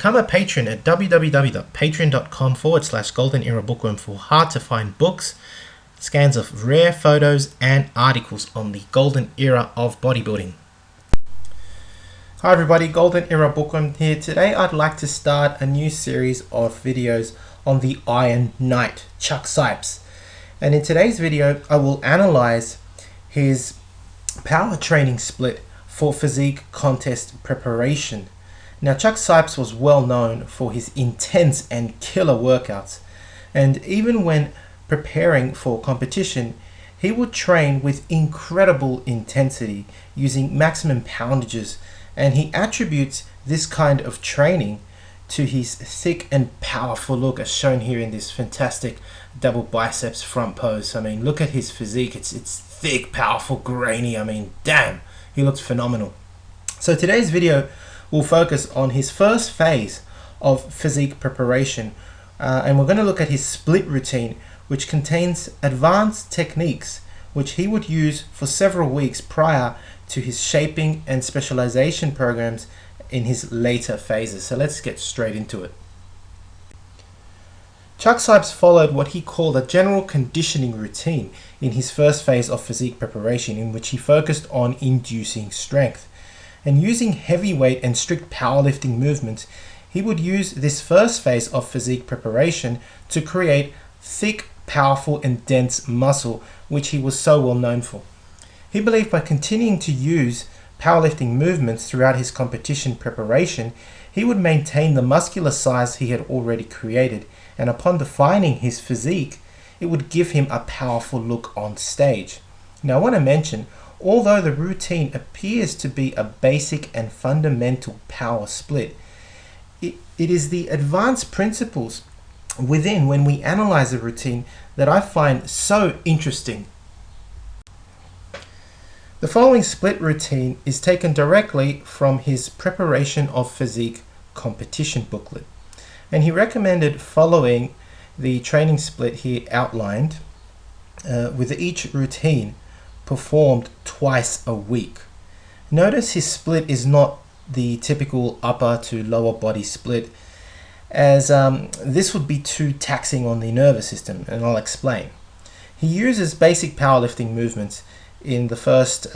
Become a patron at www.patreon.com/Golden Era Bookworm for hard to find books, scans of rare photos, and articles on the Golden Era of bodybuilding. Hi everybody, Golden Era Bookworm here. Today I'd like to start a new series of videos on the Iron Knight, Chuck Sipes. And in today's video I will analyze his power training split for physique contest preparation. Now, Chuck Sipes was well known for his intense and killer workouts, and even when preparing for competition, he would train with incredible intensity using maximum poundages, and he attributes this kind of training to his thick and powerful look, as shown here in this fantastic double biceps front pose. I mean, look at his physique. It's thick, powerful, grainy. I mean, damn, he looks phenomenal. So today's video will focus on his first phase of physique preparation, and we're going to look at his split routine, which contains advanced techniques which he would use for several weeks prior to his shaping and specialization programs in his later phases. So let's get straight into it. Chuck Sipes followed what he called a general conditioning routine in his first phase of physique preparation, in which he focused on inducing strength. And using heavy weight and strict powerlifting movements, he would use this first phase of physique preparation to create thick, powerful, and dense muscle, which he was so well known for. He believed by continuing to use powerlifting movements throughout his competition preparation, he would maintain the muscular size he had already created, and upon defining his physique, it would give him a powerful look on stage. Now, I want to mention, although the routine appears to be a basic and fundamental power split, it is the advanced principles within when we analyze the routine that I find so interesting. The following split routine is taken directly from his Preparation of Physique competition booklet, and he recommended following the training split he outlined, with each routine performed twice a week. Notice his split is not the typical upper to lower body split, as this would be too taxing on the nervous system, and I'll explain. He uses basic powerlifting movements in the first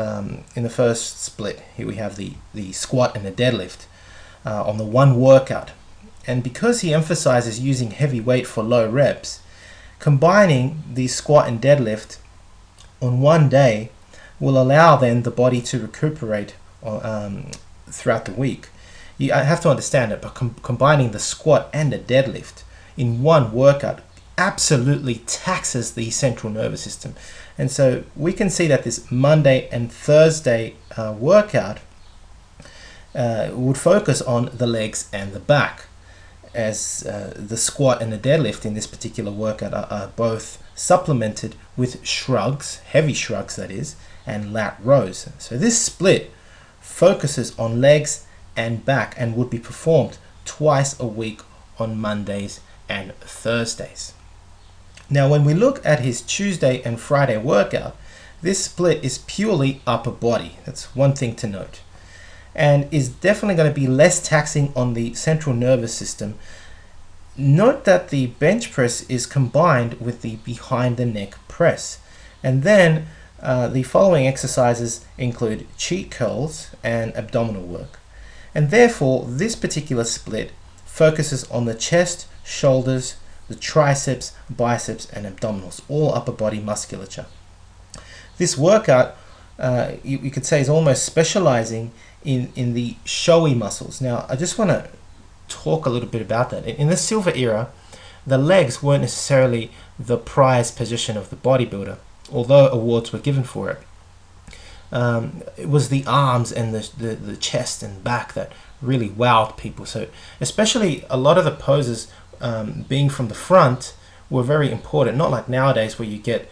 split. Here we have the squat and the deadlift on the one workout, and because he emphasizes using heavy weight for low reps, combining the squat and deadlift on one day will allow then the body to recuperate throughout the week. I have to understand that, but combining the squat and the deadlift in one workout absolutely taxes the central nervous system. And so we can see that this Monday and Thursday workout would focus on the legs and the back, as the squat and the deadlift in this particular workout are both supplemented with shrugs, heavy shrugs that is, and lat rows. So this split focuses on legs and back and would be performed twice a week on Mondays and Thursdays. Now, when we look at his Tuesday and Friday workout, this split is purely upper body. That's one thing to note, and is definitely going to be less taxing on the central nervous system. Note that the bench press is combined with the behind the neck press, and then the following exercises include cheat curls and abdominal work. And therefore, this particular split focuses on the chest, shoulders, the triceps, biceps, and abdominals, all upper body musculature. This workout, you could say, is almost specializing in the showy muscles. Now, I just want to talk a little bit about that. In the silver era, the legs weren't necessarily the prized position of the bodybuilder, although awards were given for it. It was the arms and the chest and back that really wowed people. So especially a lot of the poses being from the front were very important, not like nowadays where you get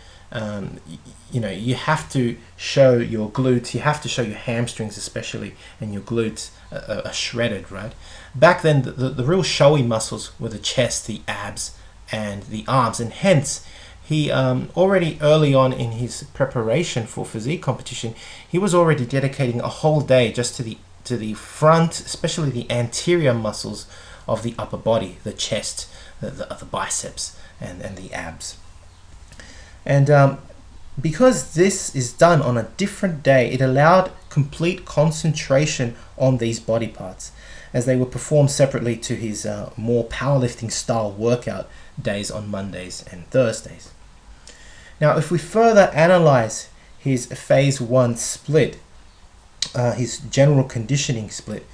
you have to show your glutes, you have to show your hamstrings especially, and your glutes are shredded, right? Back then the real showy muscles were the chest, the abs, and the arms, and hence he already early on in his preparation for physique competition, he was already dedicating a whole day just to the front, especially the anterior muscles of the upper body, the chest, the biceps, and the abs. And because this is done on a different day, it allowed complete concentration on these body parts, as they were performed separately to his more powerlifting style workout days on Mondays and Thursdays. Now, if we further analyze his phase 1 split, his general conditioning split,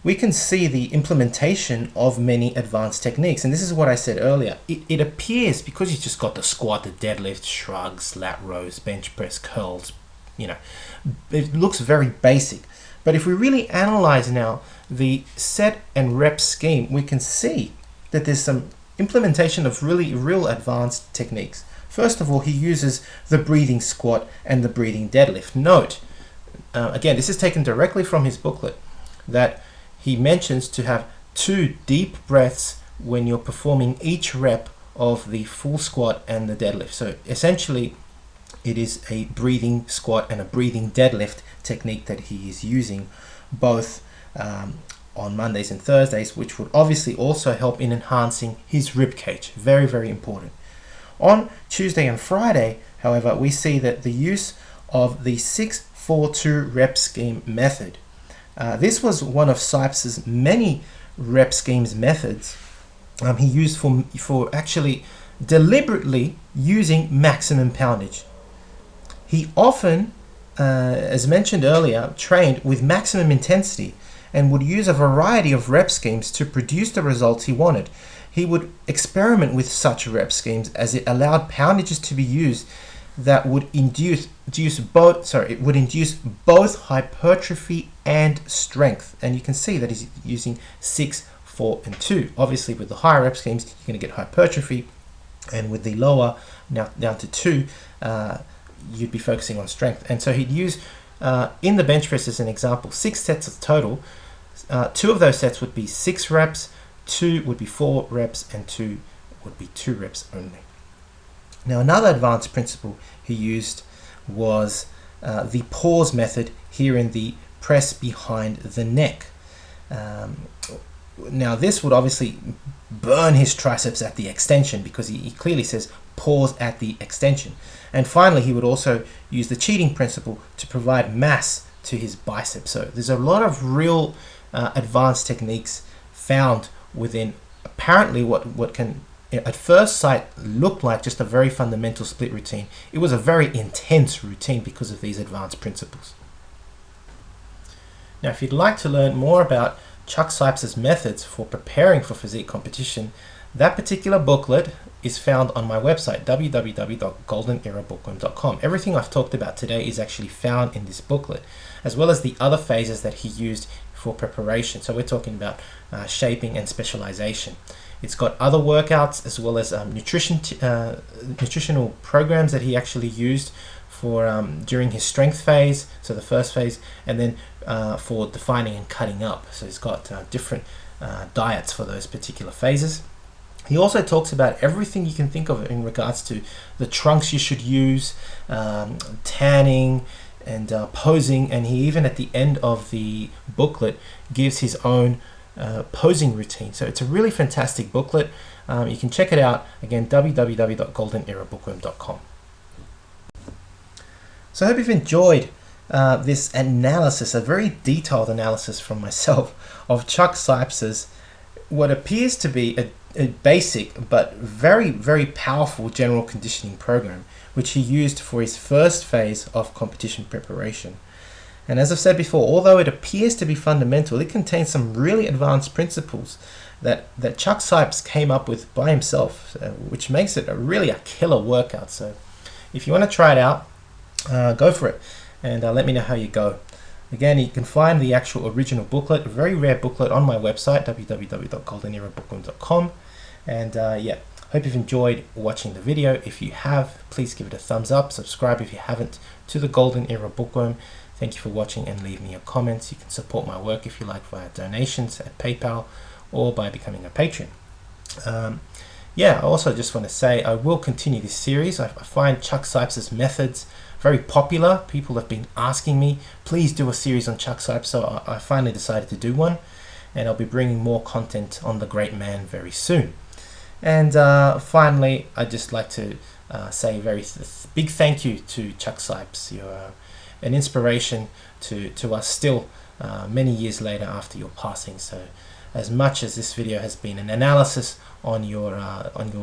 we can see the implementation of many advanced techniques. And this is what I said earlier. It appears, because you've just got the squat, the deadlift, shrugs, lat rows, bench press, curls, it looks very basic. But if we really analyze now the set and rep scheme, we can see that there's some implementation of real advanced techniques. First of all, he uses the breathing squat and the breathing deadlift. Note, again, this is taken directly from his booklet, that he mentions to have 2 deep breaths when you're performing each rep of the full squat and the deadlift. So essentially, it is a breathing squat and a breathing deadlift technique that he is using both on Mondays and Thursdays, which would obviously also help in enhancing his rib cage. Very, very important. On Tuesday and Friday, however, we see that the use of the 6-4-2 rep scheme method. This was one of Sipes's many rep schemes methods he used for actually deliberately using maximum poundage. He often, as mentioned earlier, trained with maximum intensity and would use a variety of rep schemes to produce the results he wanted. He would experiment with such rep schemes as it allowed poundages to be used that would induce both hypertrophy and strength. And you can see that he's using 6, 4, and 2. Obviously, with the higher rep schemes, you're going to get hypertrophy, and with the lower, now down to 2, you'd be focusing on strength. And so he'd use, in the bench press as an example, 6 sets of total. 2 of those sets would be 6 reps, 2 would be 4 reps, and 2 would be 2 reps only. Now, another advanced principle he used was the pause method here in the press behind the neck. Now, this would obviously burn his triceps at the extension, because he clearly says pause at the extension. And finally, he would also use the cheating principle to provide mass to his biceps. So there's a lot of real advanced techniques found within apparently what can at first sight look like just a very fundamental split routine. It was a very intense routine because of these advanced principles. Now, if you'd like to learn more about Chuck Sipes's methods for preparing for physique competition, that particular booklet is found on my website, www.goldenerabookworm.com. Everything I've talked about today is actually found in this booklet, as well as the other phases that he used for preparation. So we're talking about shaping and specialization. It's got other workouts as well as nutritional programs that he actually used for during his strength phase, so the first phase, and then for defining and cutting up. So he's got different diets for those particular phases. He also talks about everything you can think of in regards to the trunks you should use, tanning, and posing, and he even at the end of the booklet gives his own posing routine. So it's a really fantastic booklet. You can check it out again, www.goldenerabookworm.com. So I hope you've enjoyed this analysis, a very detailed analysis from myself of Chuck Sipes's what appears to be a basic but very, very powerful general conditioning program, which he used for his first phase of competition preparation. And as I've said before, although it appears to be fundamental, it contains some really advanced principles that Chuck Sipes came up with by himself, which makes it really a killer workout. So if you want to try it out, go for it, and let me know how you go. Again, you can find the actual original booklet, a very rare booklet, on my website, www.goldenerabookworm.com. And hope you've enjoyed watching the video. If you have, please give it a thumbs up. Subscribe if you haven't to the Golden Era Bookworm. Thank you for watching, and leave me your comments. You can support my work if you like via donations at PayPal or by becoming a patron. I also just want to say I will continue this series. I find Chuck Sipes's methods very popular. People have been asking me, please do a series on Chuck Sipes, so I finally decided to do one. and I'll be bringing more content on the great man very soon. And finally, I'd just like to say a very big thank you to Chuck Sipes. You're an inspiration to us still many years later after your passing. So as much as this video has been an analysis on your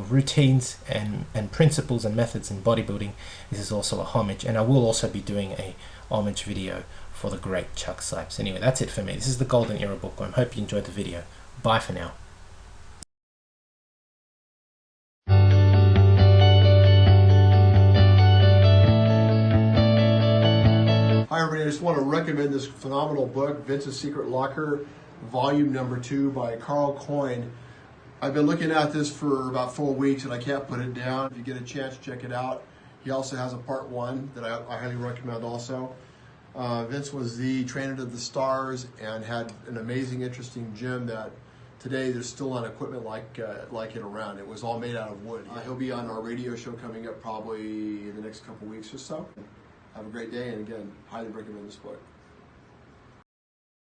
routines and principles and methods in bodybuilding, this is also a homage, and I will also be doing a homage video for the great Chuck Sipes. Anyway, that's it for me. This is the Golden Era Bookworm. Hope you enjoyed the video. Bye for now. Hi everybody, I just want to recommend this phenomenal book, Vince's Secret Locker, volume number 2 by Carl Coyne. I've been looking at this for about 4 weeks and I can't put it down. If you get a chance, check it out. He also has a part 1 that I highly recommend also. Vince was the trainer to the stars and had an amazing, interesting gym that today there's still not equipment like it around. It was all made out of wood. He'll be on our radio show coming up probably in the next couple weeks or so. Have a great day, and again, highly recommend this book.